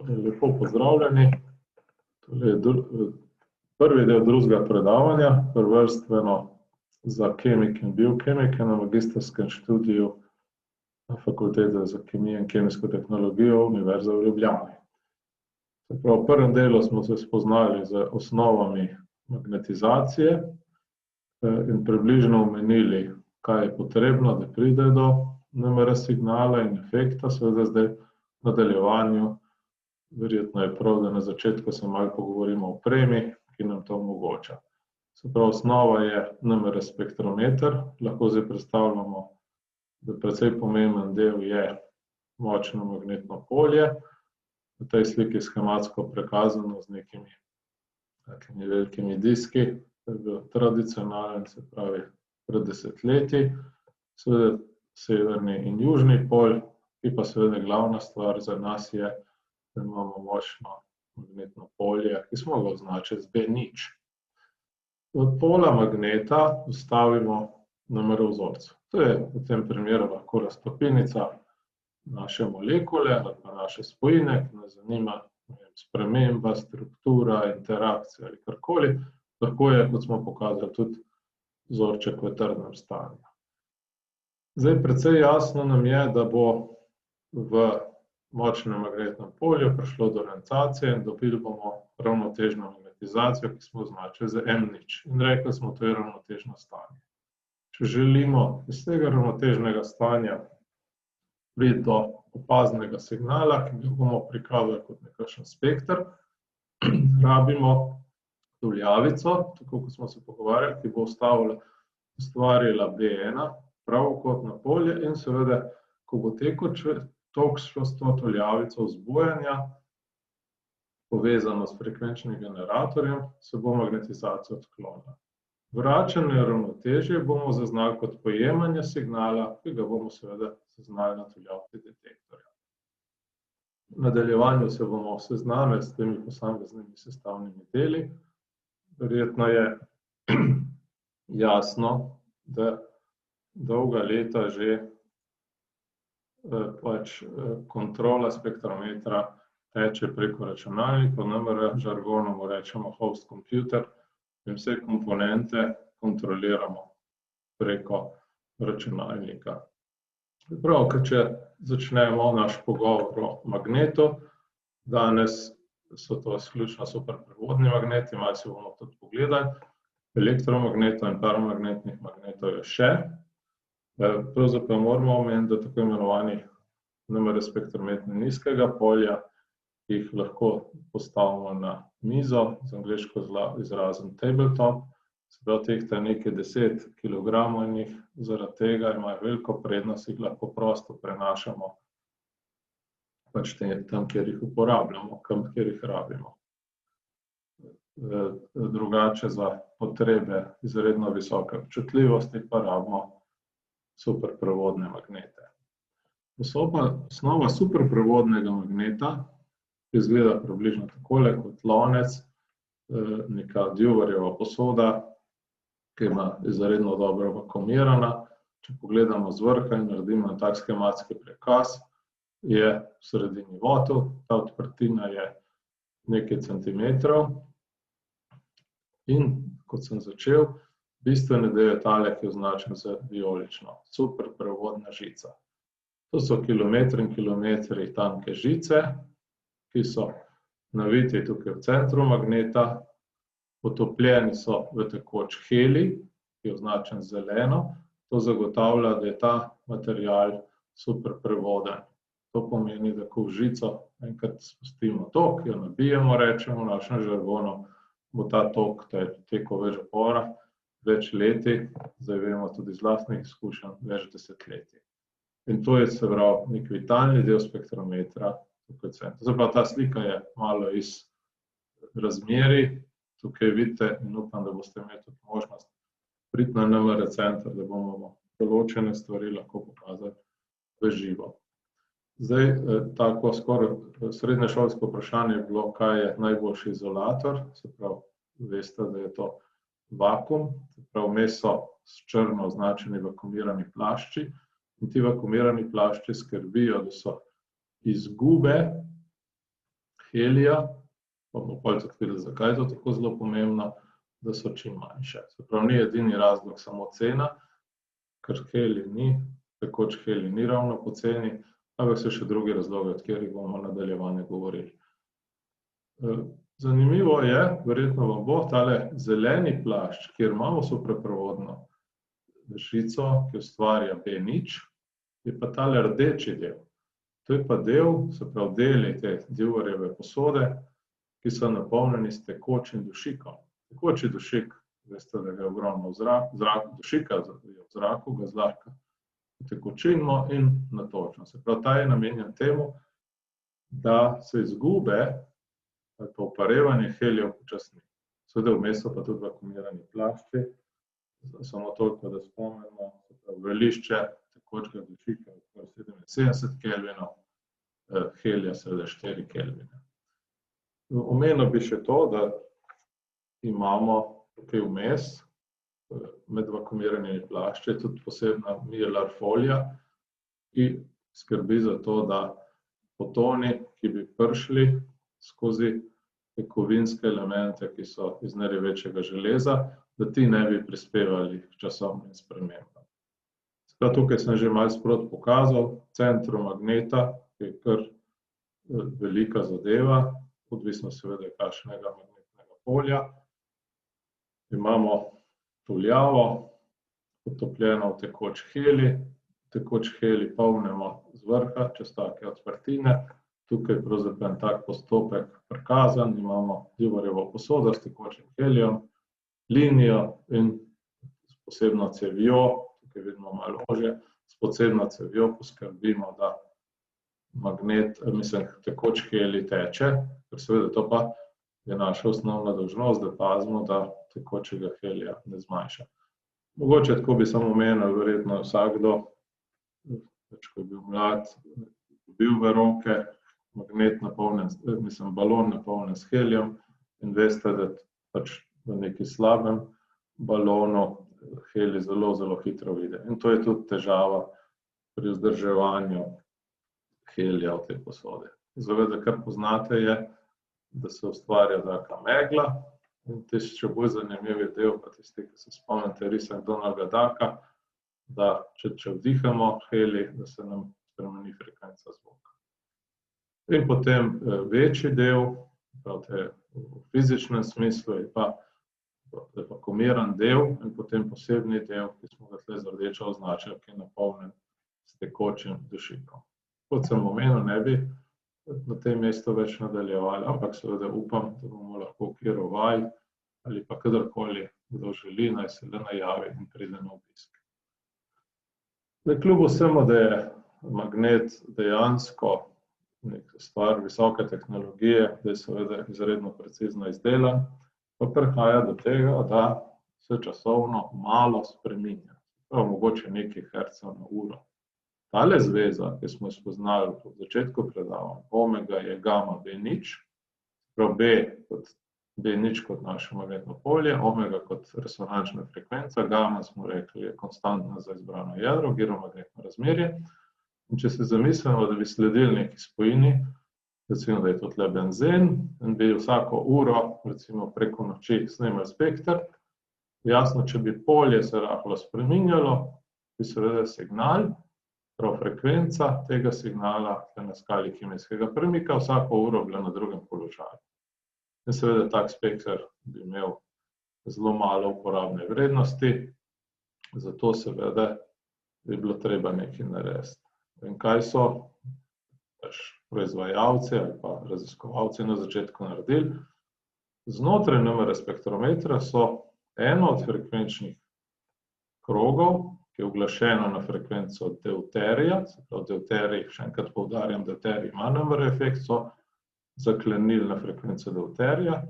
Lepo pozdravljeni. Prvi del drugega predavanja, prvenstveno za kemike in biokemike na magistrskem študiju na Fakultete za kemijo in kemijsko tehnologijo Univerze v Ljubljani. V prvem delu smo se spoznali z osnovami magnetizacije in približno omenili, kaj je potrebno, da pride do NMR signala in efekta. Seveda zdaj v nadaljevanju verjetno je prav, da na začetku se malo pogovorimo o opremi, ki nam to omogoča. Se pravi, osnova je NMR spektrometer. Lahko zdaj predstavljamo, da precej pomemben del je močno magnetno polje. V tej sliki je schematsko prikazano z nekimi takimi velikimi diski. To je bil tradicionalen, se pravi, pred desetletji. Seveda severni in južni pol, ki pa seveda glavna stvar za nas je, da imamo močno magnetno polje, ki smo ga označili z B0. Od pola magneta vstavimo NMR vzorec. To je v tem primeru lahko raztopinica naše molekule ali pa naše spojine, ki nas zanima sprememba, struktura, interakcija ali karkoli. Lahko je, kot smo pokazali, tudi vzorček v trdnem stanju. Zdaj, precej jasno nam je, da bo v močnem magnetnem polju prišlo do orientacije in dobili bomo ravnotežno magnetizacijo, ki smo označili za M0. In rekli smo, to je ravnotežno stanje. Če želimo iz tega ravnotežnega stanja priti do opaznega signala, ki ga bomo prikazali kot nekakšen spekter, rabimo tuljavico, tako kot smo se pogovarjali, ki bo ustvarila B1, pravokotno polje, in seveda, ko bo tok šlo s to tuljavico vzbujanja, povezano s frekvenčnim generatorjem, se bo magnetizacija odklonila. Vračanje ravnotežja bomo zaznali kot pojemanje signala, ki ga bomo seveda zaznali na tuljavici detektorja. V nadaljevanju se bomo seznanili s temi posameznimi sestavnimi deli. Verjetno je jasno, da dolga leta že kontrola spektrometra teče preko računalnika, v NMR žargonu mu rečemo host computer, in vse komponente kontroliramo preko računalnika. Prav, če začnemo naš pogovor o magnetu, danes so to izključno superprevodni magneti, malo si bomo tudi pogledali. Elektromagnetov in paramagnetnih magnetov je še. Pravzaprav moramo omeniti, da tako imenovani NMR spektrometri nizkega polja, ki jih lahko postavimo na mizo, z angleško izrazom tabletop, se pravi, tehtajo nekaj 10 kilogramov in jih zaradi tega imajo veliko prednost, jih lahko prosto prenašamo tam, kjer jih uporabljamo, kjer jih rabimo. Drugače za potrebe izredno visoke občutljivosti pa rabimo superprevodne magnete. Osnova superprevodnega magneta izgleda približno takole kot lonec, neka Deweyjeva posoda, ki je izredno dobro vakuumirana. Če pogledamo z vrha in naredimo tak schematski prikaz, je v sredini votel, ta odprtina je nekaj centimetrov in, kot sem začel, bistveni del je tale, ki je označen z vijolično, superprevodna žica. To so kilometri in kilometri tanke žice, ki so naviti tukaj v centru magneta, potopljeni so v tekoč helij, ki je označen z zeleno. To zagotavlja, da je ta material superprevoden. To pomeni, da ko v žico enkrat spustimo tok, jo nabijemo, rečemo v našem žargonu, bo ta tok tekel več opora, več leti, zdaj vemo tudi iz lastnih izkušenj, več desetletij. In to je, se pravi, nek vitalni del spektrometra. Zdaj pa ta slika je malo iz razmerij. Tukaj vidite in upam, da boste imeli tudi možnost priti na NMR center, da bomo določene stvari lahko pokazali v živo. Zdaj, tako skoraj srednješolsko vprašanje je bilo, kaj je najboljši izolator. Se pravi, veste, da je to vakuum, vmes so s črno označeni vakuumirani plašči in ti vakuumirani plašči skrbijo, da so izgube helija, pa bomo potem odkrili, zakaj je to tako zelo pomembno, da so čim manjše. Se pravi, ni edini razlog samo cena, ker helij ni, tekoč helij ni ravno poceni, ampak so še drugi razlogi, od katerih bomo v nadaljevanju govorili. Zanimivo je, verjetno vam bo, tale zeleni plašč, kjer imamo supraprevodno vežico, ki ustvarja B0, je pa tale rdeči del. To je pa del, se pravi deli te Deweyjeve posode, ki so napolnjeni s tekočim dušikom. Tekoči dušik, veste, da ga je ogromno v zraku, dušika je v zraku, ga zlahka utekočinimo in natočimo. Se pravi, ta je namenjen temu, da se izgube ali pa uparevanje helija upočasni. Seveda vmes so pa tudi vakuumirani plašči, samo toliko, da spomnimo, vrelišče tekočega dušika je 77 kelvinov, helija seveda 4 kelvine. Omenil bi še to, da imamo tukaj vmes med vakuumiranimi plašči tudi posebna Mylar folija, ki skrbi za to, da fotoni, ki bi prišli skozi te kovinske elemente, ki so iz nerjavečega železa, da ti ne bi prispevali k časovnim spremembam. Tukaj sem že malo sproti pokazal, v centru magneta, ki je kar velika zadeva, odvisno seveda kakšnega magnetnega polja. Imamo tuljavo, potopljeno v tekoč helij. Tekoč helij polnimo z vrha, čez take odprtine. Tukaj je pravzaprav tak postopek prikazan. Imamo Deweyjevo posodo s tekočim helijem, linijo in s posebno cevjo, tukaj vidimo malo ožje, s posebno cevjo poskrbimo, da tekoč helij teče, ker seveda to pa je naša osnovna dolžnost, da pazimo, da tekočega helija ne zmanjša. Mogoče tako bi samo omenil, verjetno vsakdo, ko je bil mlad, dobil v roke balon napolnjen s helijem in veste, da pač v neki slabem balonu helij zelo, zelo hitro vide. In to je tudi težava pri vzdrževanju helija v tej posodi. Zaveda, kar poznate je, da se ustvarja taka megla in tisti še bolj zanimivi del, pa tisti, ki se spomnite risank Donalda Ducka, da če vdihamo helij, da se nam spremeni frekvenca zvoka. In potem večji del, v fizičnem smislu je pa vakuumiran del in potem posebni del, ki smo ga tukaj z rdečo označili, ki je napolnjen s tekočim dušikom. Kot sem omenil, ne bi na tem mestu več nadaljevali, ampak seveda upam, da bomo lahko v okviru vaj ali pa kadarkoli kdo želi, naj se le najavi in pride na obisk. Kljub vsemu, da je magnet dejansko neka stvar visoke tehnologije, da je seveda izredno precizno izdelan, pa prihaja do tega, da se časovno malo spreminja. Mogoče nekaj hercev na uro. Tale zveza, ki smo jo spoznali v začetku predavanja, omega je gamma B0, B0 kot naše magnetno polje, omega kot resonančna frekvenca, gamma smo rekli je konstantna za izbrano jedro, giromagnetno razmerje. In če se zamislimo, da bi sledili neki spojini, recimo, da je to tle benzen, in bi vsako uro, recimo preko noči, snemali spekter, jasno, če bi polje se rahlo spreminjalo, bi seveda signal, prav frekvenca tega signala na skali kemijskega premika vsako uro bila na drugem položaju. In seveda tak spekter bi imel zelo malo uporabne vrednosti, zato seveda bi bilo treba nekaj narediti. In kaj so proizvajalci ali pa raziskovalci na začetku naredili? Znotraj NMR spektrometra so eno od frekvenčnih krogov, ki je uglašeno na frekvenco deuterija, se pravi deuterij, še enkrat poudarjam, deuterij ima NMR efekt, so zaklenili na frekvenco deuterija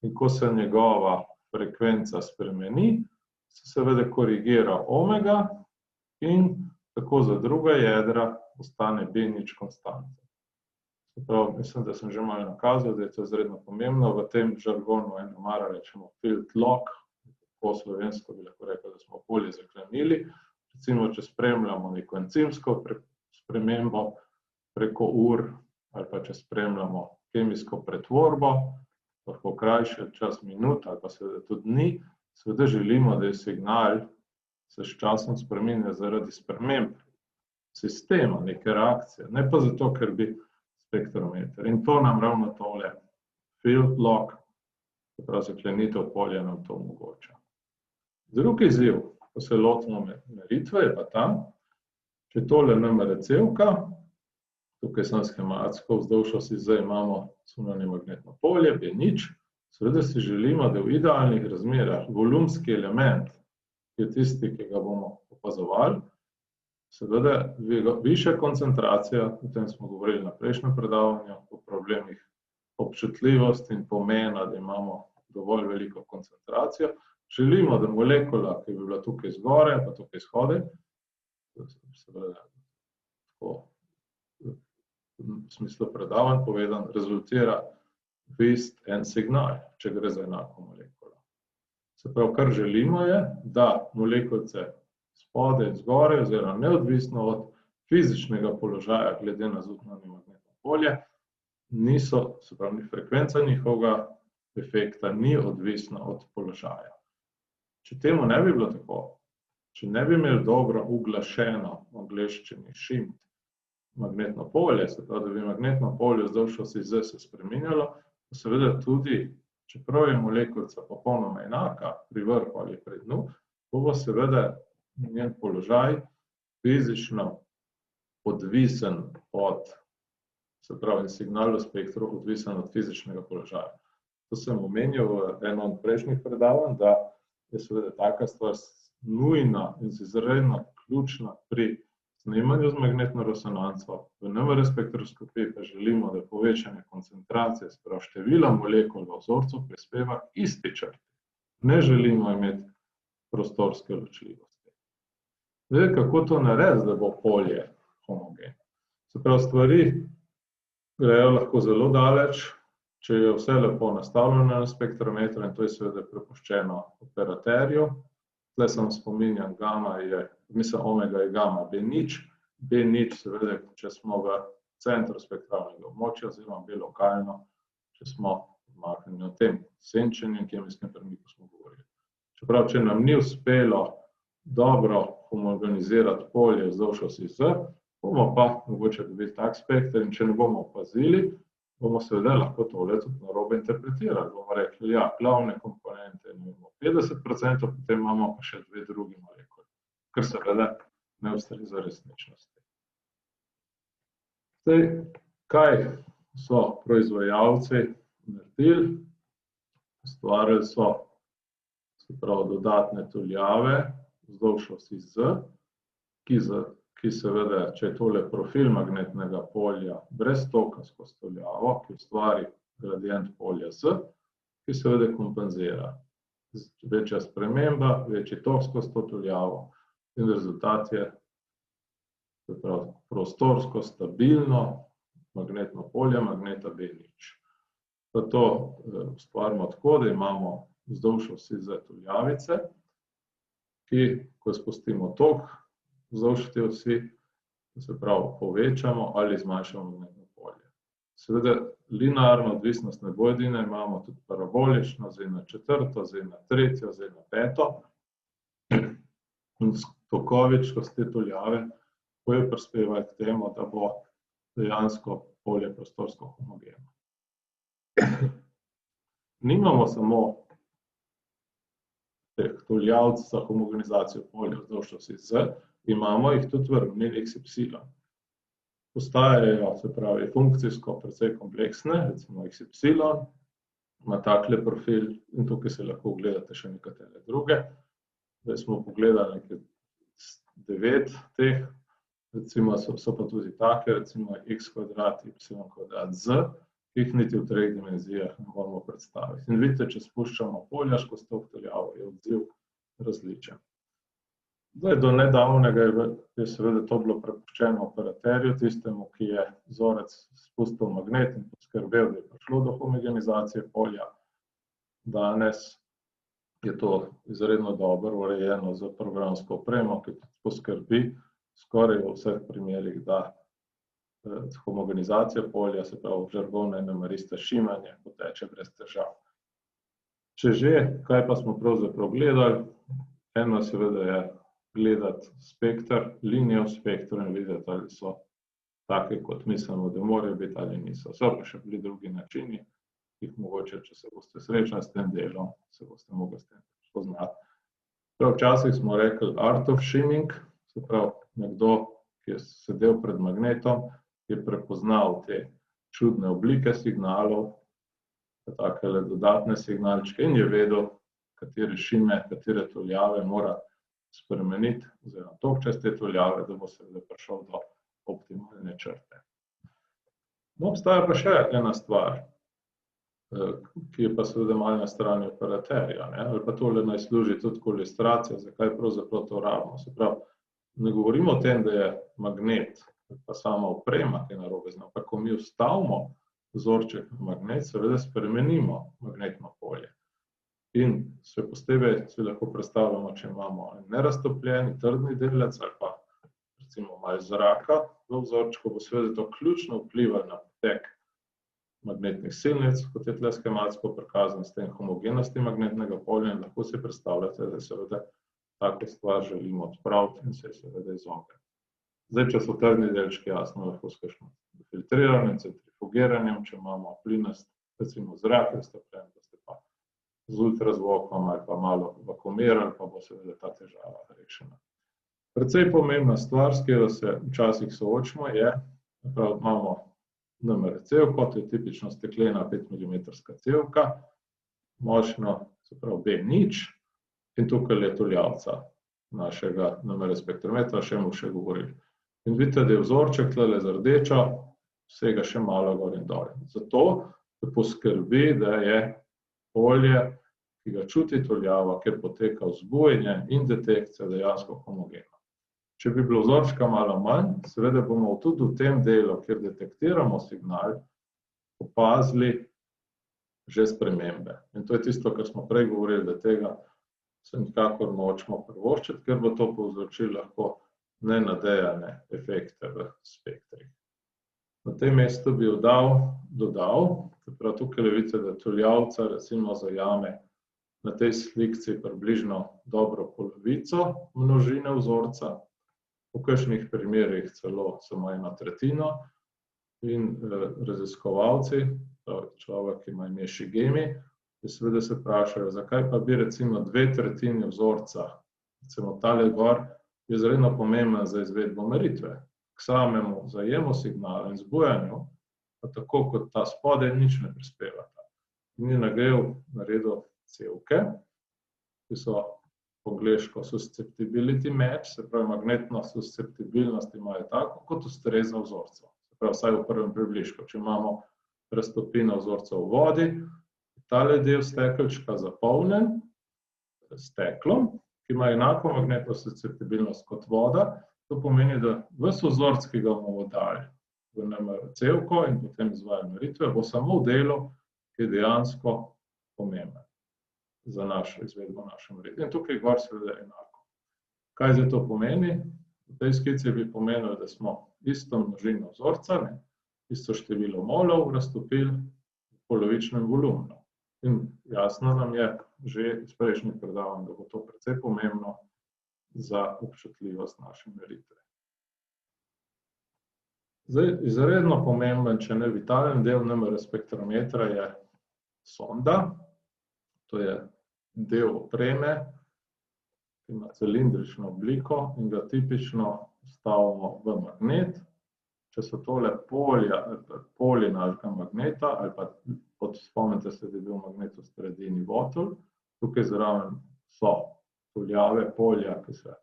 in ko se njegova frekvenca spremeni, se seveda korigira omega in tako za druga jedra ostane B0 konstanta. Se pravi, mislim, da sem že malo nakazal, da je to izredno pomembno, v tem žargonu NMR rečemo field lock, po slovensko bi lahko rekel, da smo polje zaklenili. Recimo, če spremljamo neko encimsko spremembo preko ur, ali pa če spremljamo kemijsko pretvorbo, lahko krajši čas minut ali pa seveda tudi dni, seveda želimo, da je signal se s časom spreminja zaradi sprememb sistema, neke reakcije, ne pa zato, ker bi spektrometer. In to nam ravno tole field lock, se pravi zaklenitev polja, nam to omogoča. Drugi izziv, ko se lotimo meritve, je pa ta, če tole namere cevka, tukaj sem schematsko, vzdolž osi Z imamo zunanje magnetno polje, B0, seveda si želimo, da v idealnih razmerah volumski element, ki je tisti, ki ga bomo opazovali, seveda višja koncentracija, o tem smo govorili na prejšnjem predavanju, o problemih občutljivosti in pomena, da imamo dovolj veliko koncentracijo. Želimo, da molekula, ki bi bila tukaj zgoraj, pa tukaj spodaj, seveda tako v smislu predavanj povedan, rezultira v en signal, če gre za enako molekulo. Se pravi, kar želimo je, da molekulce spodaj in zgoraj, oziroma neodvisno od fizičnega položaja glede na zunanje magnetno polje, niso, se pravi, frekvenca njihovega efekta ni odvisna od položaja. Če temu ne bi bilo tako, če ne bi imeli dobro uglašeno v angleščini shift magnetno polje, se pravi, da bi magnetno polje vzdolž osi Z se spreminjalo, seveda tudi, čeprav je molekulca popolnoma enaka pri vrhu ali pri dnu, bo seveda njen položaj fizično odvisen od, se pravi, signal v spektru odvisen od fizičnega položaja. To sem omenil v eno od prejšnjih predavanj, da je seveda taka stvar nujna in izredno ključna pri snemanju z magnetno resonanco. V NMR spektroskopiji pa želimo, da povečanje koncentracije, se pravi števila molekul v vzorcu, prispeva k isti črti. Ne želimo imeti prostorske ločljivosti. Zdaj, kako to narediti, da bo polje homogeno? Se pravi, stvari grejo lahko zelo daleč, če je vse lepo nastavljeno na spektrometru, in to je seveda prepuščeno operaterju. Tukaj sem spominjam, omega je gamma B0, B0 seveda, če smo v centru spektralnega območja, oziroma B lokalno, če smo odmaknjeni od tem senčenju in kemijskem premiku smo govorili. Čeprav, če nam ni uspelo dobro homogenizirati polje vzdolž osi Z, bomo pa mogoče dobili tak spekter, in če ne bomo opazili, bomo seveda lahko tole tudi narobe interpretirali. Bomo rekli, ja, glavne komponente imamo 50%, potem imamo pa še dve drugi molekuli, kar seveda ne ustreza resničnosti. Zdaj, kaj so proizvajalci naredili? Ustvarili so, se pravi, dodatne tuljave vzdolž osi Z, ki seveda, če je tole profil magnetnega polja brez toka skozi tuljavo, ki ustvari gradient polja Z, ki seveda kompenzira. Večja sprememba, večji tok skozi to tuljavo, in rezultat je, se pravi, prostorsko stabilno magnetno polje magneta B0. Pa to ustvarimo tako, da imamo vzdolž osi Z tuljavice, ki, ko spustimo tok vzdolž te osi, se pravi, povečamo ali zmanjšamo magnetno polje. Seveda, linearno odvisnost ne bo edina, imamo tudi parabolično, zdaj na četrto, zdaj na tretjo, zdaj na peto. In tokovi skozi te tuljave bojo prispevali k temu, da bo dejansko polje prostorsko homogeno. Nimamo samo teh tuljavc za homogenizacijo polja vzdolž osi Z, imamo jih tudi v ravnini XY. Postajajo, se pravi, funkcijsko precej kompleksne, recimo XY, ima takle profil, in tukaj se lahko ogledate še nekatere druge. Zdaj smo pogledali nekaj 9 teh, recimo so pa tudi take, recimo x kvadrat, y kvadrat z, ki jih niti v 3 dimenzijah ne moramo predstaviti. In vidite, če spuščamo polja skozi to tuljavo, je odziv različen. Zdaj, do nedavnega je seveda to bilo prepuščeno operaterju, tistemu, ki je vzorec spustil magnet in poskrbel, da je prišlo do homogenizacije polja. Danes je to izredno dobro urejeno z programsko opremo, ki poskrbi skoraj v vseh primerih, da homogenizacija polja, se pravi žargonno NMR-isto šimanje, poteče brez težav. Če že, kaj pa smo pravzaprav gledali? Eno seveda je gledati spektr, linije v spektru in videti, ali so take, kot mislimo, da morajo biti ali niso. So pa še bili drugi načini, ki jih mogoče, če se boste srečali s tem delom, se boste mogli s tem spoznati. Včasih smo rekli art of shimming, se pravi nekdo, ki je sedel pred magnetom, je prepoznal te čudne oblike signalov, takele dodatne signalčke in je vedel, katere šime, katere tuljave mora spremeniti, oziroma toliko čez te tuljave, da bo seveda prišel do optimalne črte. No, obstaja pa še ena stvar, ki je pa seveda malo na strani operaterja, ali pa tole naj služi tudi kot ilustracija, zakaj pravzaprav to rabimo. Se pravi, ne govorimo o tem, da je magnet pa sama oprema, ki je narobe z njo, ampak ko mi vstavimo vzorček na magnet, seveda spremenimo magnetno polje. In še posebej si lahko predstavljamo, če imamo neraztopljeni trdni delec ali pa recimo malo zraka v vzorčku, bo seveda to ključno vplivalo na potek magnetnih silnic, kot je tle schematsko prikazano, s tem homogenosti magnetnega polja in lahko si predstavljate, da seveda tako stvar želimo odpraviti in se seveda izogniti. Zdaj, če so trdni delčki, jasno, lahko s kakšnim filtriranjem, centrifugiranjem, če imamo plinast, recimo zrak raztopljen, da ste pa z ultrazvokom ali pa malo vakuumirali, pa bo seveda ta težava rešena. Precej pomembna stvar, s katero se včasih soočimo, je, da imamo NMR cevko, to je tipično steklena 5 mm cevka, močno, se pravi B0, in tukaj je tuljavca našega NMR spektrometra, še mu še govorili. In vidite, da je vzorček tle z rdečo, vsega še malo gor in dol. Zato, da poskrbi, da je polje, ki ga čuti tuljava, kjer poteka vzbujanje in detekcija, dejansko homogeno. Če bi bilo vzorčka malo manj, seveda bomo tudi v tem delu, kjer detektiramo signal, opazili že spremembe. In to je tisto, kar smo prej govorili, da tega se nikakor nočemo privoščiti, ker bo to povzročilo lahko nenadejane efekte v spektrih. Na tem mestu bi dodal, prav tukaj vidite, da tuljavca recimo zajame na tej slikci približno dobro polovico množine vzorca, v kakšnih primerih celo samo 1/3, in raziskovalci, človek, ki ima ime Shigemi, seveda se vprašajo, zakaj pa bi recimo 2/3 vzorca, recimo tale gor, je izredno pomemben za izvedbo meritve. K samemu zajemu signala in zbujanju, pa tako kot ta spodaj, nič ne prispevata. In je naredil cevke, ki so po angleško susceptibility match, se pravi magnetno susceptibilnost imajo tako, kot ustreza vzorcev. Se pravi, vsaj v prvem približku. Če imamo raztopino vzorcev v vodi, tale del stekelčka zapolnjen s steklom, ki ima enako magnetno susceptibilnost kot voda, to pomeni, da ves vzorec, ki ga bomo dali v NMR cevko in potem izvajali meritve, bo samo v delu, ki je dejansko pomemben za našo izvedbo naše meritve. In tukaj gor seveda enako. Kaj zdaj to pomeni? V tej skici bi pomenilo, da smo isto množino vzorca, isto število molov raztopili v polovičnem volumnu. In jasno nam je že iz prejšnjih predavanj, da bo to precej pomembno za občutljivost naše meritve. Zdaj, izredno pomemben, če ne vitalen del NMR spektrometra je sonda. To je del opreme, ki ima cilindrično obliko in ga tipično vstavimo v magnet. Če so tole polje našega magneta, ali pa spomnite se, da je bil magnet v sredini votel, tukaj zraven so tuljave polja, ki se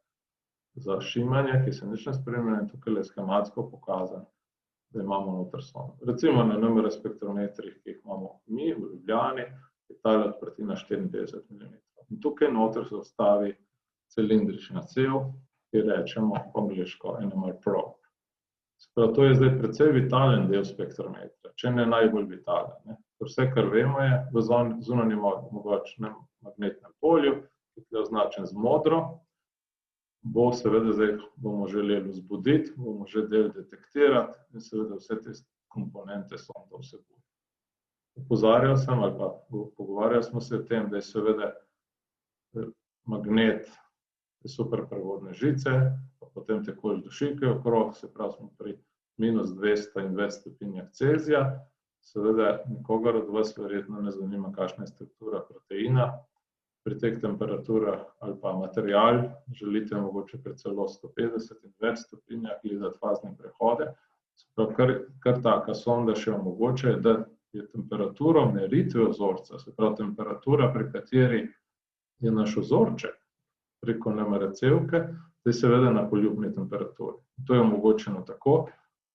za šimanje, ki se nič ne spremenja, in tukaj je schematsko pokazano, da imamo noter sondo. Recimo na NMR spektrometrih, ki jih imamo mi v Ljubljani, je tale odprtina 54 mm. In tukaj noter se vstavi cilindrična cev, ki rečemo po angleško NMR probe. To je zdaj precej vitalen del spektrometra, če ne najbolj vitalen. Vse, kar vemo, je v zunanjem mogočnem magnetnem polju, ki je označen z modro. bo seveda zdaj bomo želeli vzbuditi, bomo že del detektirati in seveda vse te komponente sonda vsebuje. Opozarjal sem ali pa pogovarjali smo se o tem, da je seveda magnet superprevodne žice, pa potem tekoč dušike okrog, se pravi smo pri -200 in več stopinjah Celzija. Seveda nikogar od vas verjetno ne zanima, kakšna je struktura proteina. Pri teh temperaturah ali pa material želite mogoče pri celo 150 in več stopinjah gledati fazne prehode. Se pravi, kar taka sonda še omogoča, je, da je temperaturo meritve vzorca, se pravi temperatura, pri kateri je naš vzorček preko NMR cevke, da je seveda na poljubni temperaturi. To je omogočeno tako,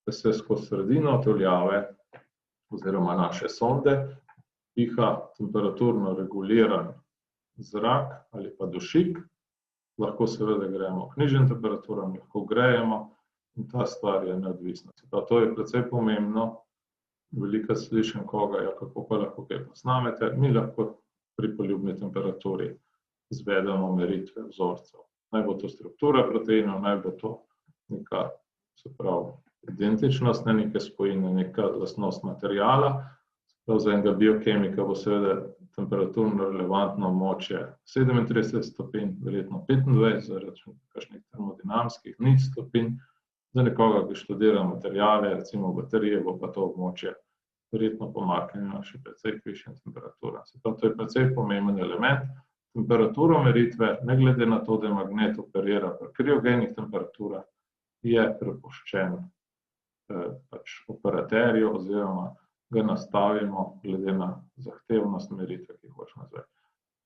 da se skozi sredino tuljave oziroma naše sonde piha temperaturno reguliran zrak ali pa dušik, lahko seveda gremo k nižjim temperaturam, lahko grejemo in ta stvar je neodvisna. To je precej pomembno, veliko slišim koga, ja, kako pa lahko kaj posnamete, mi lahko pri poljubni temperaturi izvedemo meritve vzorcev. Naj bo to struktura proteinov, naj bo to neka, se pravi, identičnost, ne neke spojine, neka lastnost materijala. Za enega biokemika bo seveda temperaturno relevantno območje 37 stopinj, verjetno 25, zaradi kakšnih termodinamskih 0 stopinj. Za nekoga, ki študira materijale, recimo baterije, bo pa to območje verjetno pomaknjeno še precej k višjim temperaturam. Se pravi, to je precej pomemben element. Temperaturo meritve, ne glede na to, da je magnet operira pri kriogenih temperaturah, je prepuščen operaterju oziroma ga nastavimo glede na zahtevnost meritve, ki hočemo izvesti.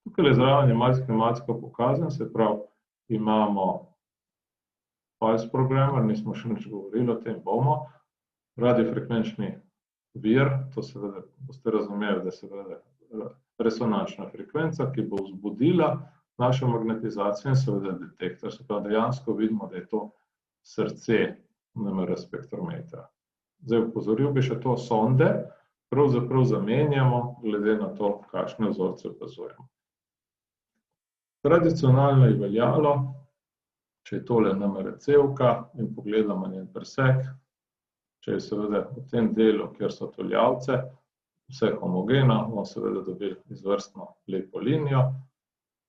Tukaj zraven je malo schematsko pokazan, se pravi, imamo Pulse Programmer, nismo še nič govorili o tem, bomo. Radiofrekvenčni vir, to seveda boste razumeli, da seveda resonančna frekvenca, ki bo vzbudila našo magnetizacijo in seveda detektor. Se pravi, dejansko vidimo, da je to srce NMR spektrometra. Zdaj opozoril bi še to, sonde pravzaprav zamenjamo glede na to, kakšne vzorce opazujemo. Tradicionalno je veljalo, če je tole NMR cevka in pogledamo njen presek, če je seveda v tem delu, kjer so tuljavce, vse homogeno, bomo seveda dobili izvrstno lepo linijo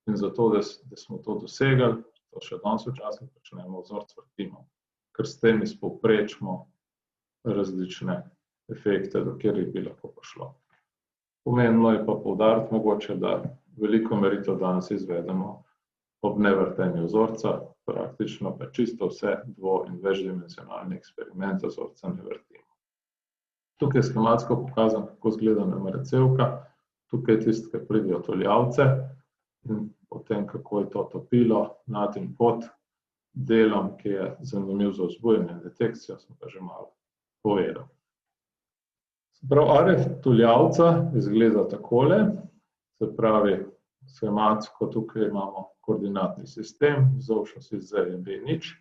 in zato, da smo to dosegli, to še danes včasih počnemo, vzorc vrtimo, ker s tem izpovprečimo različne efekte, do katerih bi lahko prišlo. Pomembno je pa poudariti mogoče, da veliko meritev danes izvedemo ob nevrtenju vzorca, praktično pa čisto vse dvo- in večdimenzionalne eksperimente vzorca ne vrtimo. Tukaj je schematsko pokazano, kako izgleda NMR cevka, tukaj je tisto, kar pridejo tuljavce in potem, kako je to topilo nad in pod delom, ki je zanimiv za vzbujanje in detekcijo, sem pa že malo povedal. Se pravi, RF tuljavca izgleda takole, se pravi, schematsko tukaj imamo koordinatni sistem, vzdolž osi Z in B0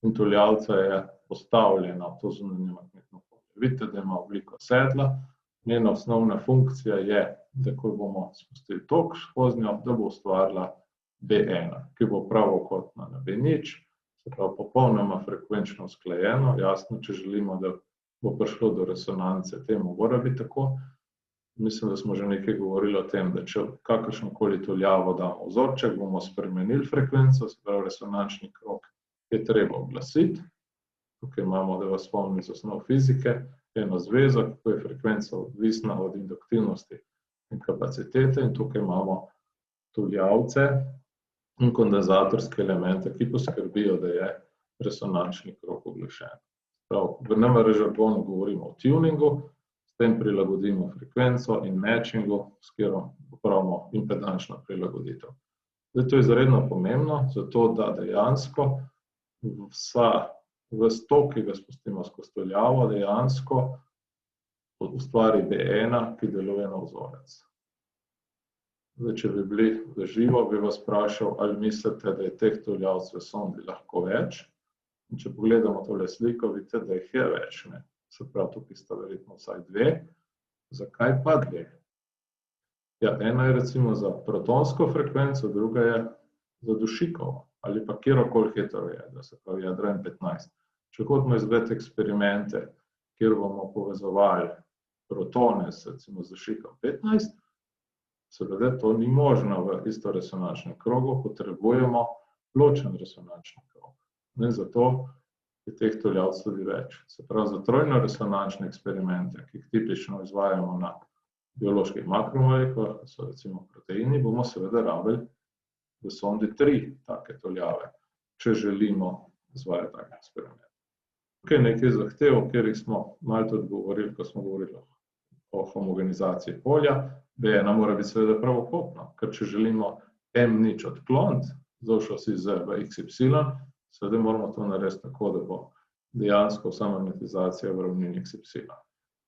in tuljavca je postavljena v to zunanje magnetno polje. Vidite, da ima obliko sedla, njena osnovna funkcija je, da ko bomo spustili tok skozi njo, da bo ustvarila B1, ki bo pravokotna na B0, se pravi popolnoma frekvenčno usklajeno, jasno, če želimo, da bo prišlo do resonance, temu mora biti tako. Mislim, da smo že nekaj govorili o tem, da če kakršnokoli tuljavo damo vzorček, bomo spremenili frekvenco, se pravi resonančni krog je treba oglasiti. Tukaj imamo, da vas spomnim z osnov fizike, eno zvezo, kako je frekvenca odvisna od induktivnosti in kapacitete in tukaj imamo tuljavce in kondenzatorske elemente, ki poskrbijo, da je resonančni krog oglašen. V NMR žargonu govorimo o tuningu, s tem prilagodimo frekvenco in matchingu, s katero popravimo impedančno prilagoditev. Zdaj, to je izredno pomembno, zato da dejansko ves tok, ki ga spustimo skozi tuljavo, dejansko ustvari B1, ki deluje na vzorec. Zdaj, če bi bili v živo, bi vas vprašal, ali mislite, da je teh tuljavcev v sondi lahko več. In če pogledamo tole sliko, vidite, da jih je več. Se pravi, tukaj sta verjetno vsaj dve. Zakaj pa dve? Ja, ena je recimo za protonsko frekvenco, druga je za dušikovo. ali pa kjerokoli heterojedro, se pravi jedro N15. Če hotimo izvedeti eksperimente, kjer bomo povezovali protone s dušikom 15, seveda to ni možno v istoresonančnem krogu, potrebujemo ločen resonančni krog. In zato je teh tuljavcev tudi več. Se pravi, za trojno resonančne eksperimente, ki jih tipično izvajamo na bioloških makromolekulah, so recimo proteini, bomo seveda rabili v sondi 3 take tuljave, če želimo izvajati tak eksperiment. Tukaj je nekaj zahtev, o katerih smo malo tudi govorili, ko smo govorili o homogenizaciji polja. B1 mora biti seveda pravokotno, ker če želimo M0 odkloniti vzdolž osi Z v XY, seveda moramo to narediti tako, da bo dejansko vsa magnetizacija v ravnini XY.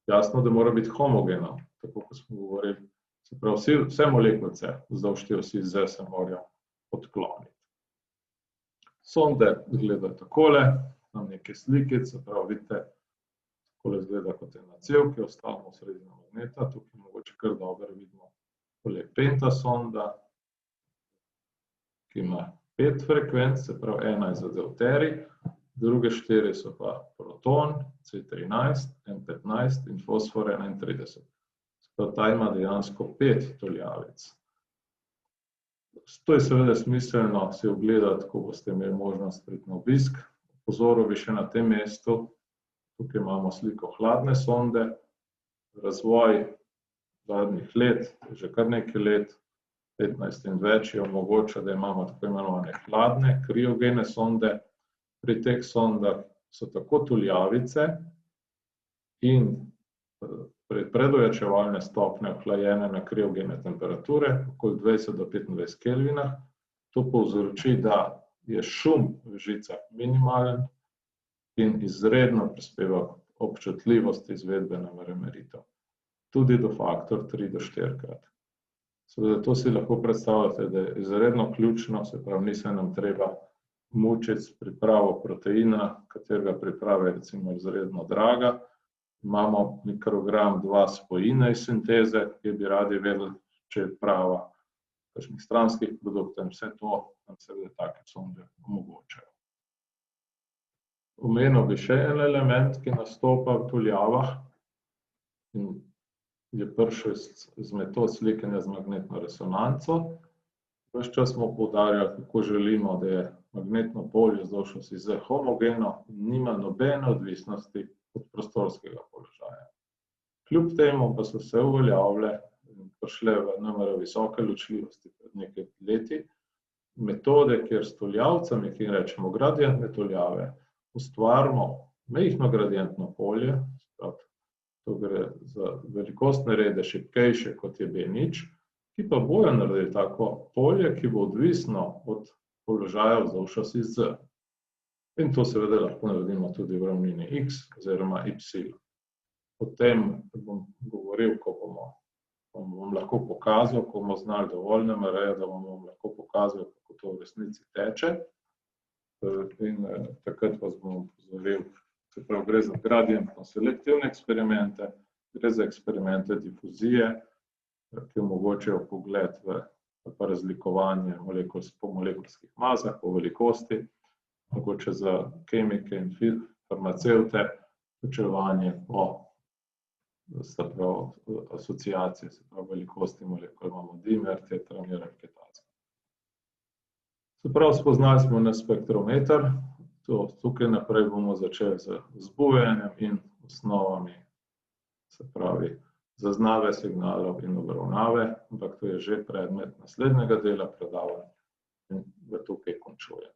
Jasno, da mora biti homogeno, tako kot smo govorili. Se pravi, vse molekulce vzdolž te osi Z se morajo odkloniti. Sonde izgledajo takole, tam neke slikice, se pravi, vidite, takole izgleda kot ena cev, ki je ostala v sredini magneta. Tukaj mogoče kar dobro vidimo tole pentasonda, ki ima 5 frekvenc, se pravi, ena je za deuterij, druge 4 so pa proton, C13, N15 in fosfor 31. Se pravi, ta ima dejansko 5 tuljavic. To je seveda smiselno si ogledati, ko boste imeli možnost priti na obisk. Opozoril bi še na tem mestu, tukaj imamo sliko hladne sonde, razvoj zadnjih let, že kar nekaj let, 15 in več, je omogoča, da imamo tako imenovane hladne, kriogene sonde. Pri teh sondah so tako tuljavice in predojačevalne stopnje ohlajene na kriogene temperature, okoli 20 do 25 kelvinah. To povzroči, da je šum v žicah minimalen in izredno prispeva k občutljivosti izvedbenega meritev. Tudi do faktor 3 do 4-krat. Seveda to si lahko predstavljate, da je izredno ključno, se pravi, ni se nam treba mučiti s pripravo proteina, katerega priprava je recimo izredno draga. Imamo mikrogram 2 spojine iz sinteze, ki bi radi vedeli, če je prava, kakšnih stranskih produktov in vse to nam seveda take sonde omogočajo. Omenil bi še en element, ki nastopa v tuljavah in je prišel iz metod slikanja z magnetno resonanco. Ves čas smo poudarjali, kako želimo, da je magnetno polje vzdolž osi Z homogeno in nima nobene odvisnosti od prostorskega položaja. Kljub temu pa so se uveljavile in prišle v NMR visoke ločljivosti pred nekaj leti metode, kjer s tuljavcami, ki jim rečemo gradientne tuljave, ustvarimo majhno gradientno polje, to gre za velikostne rede šibkejše, kot je B0, ki pa bojo naredili tako polje, ki bo odvisno od položaja vzdolž osi Z. In to seveda lahko naredimo tudi v ravnini X oziroma Y. O tem bom govoril, ko bom lahko pokazal, ko bomo znali dovolj NMR-ja, da bom lahko pokazal, kako to v resnici teče. In takrat vas bom opozoril, se pravi, gre za gradientno selektivne eksperimente, gre za eksperimente difuzije, ki omogočajo pogled v razlikovanje po molekulskih masah, po velikosti, mogoče za kemike in farmacevte, ločevanje po asociaciji, se pravi velikosti molekul, imamo dimer, tetramer, ketaz. Se pravi, spoznali smo na spektrometer, tukaj naprej bomo začeli z vzbujanjem in osnovami, se pravi, zaznave signalov in obravnave, ampak to je že predmet naslednjega dela predavanja in ga tukaj končujem.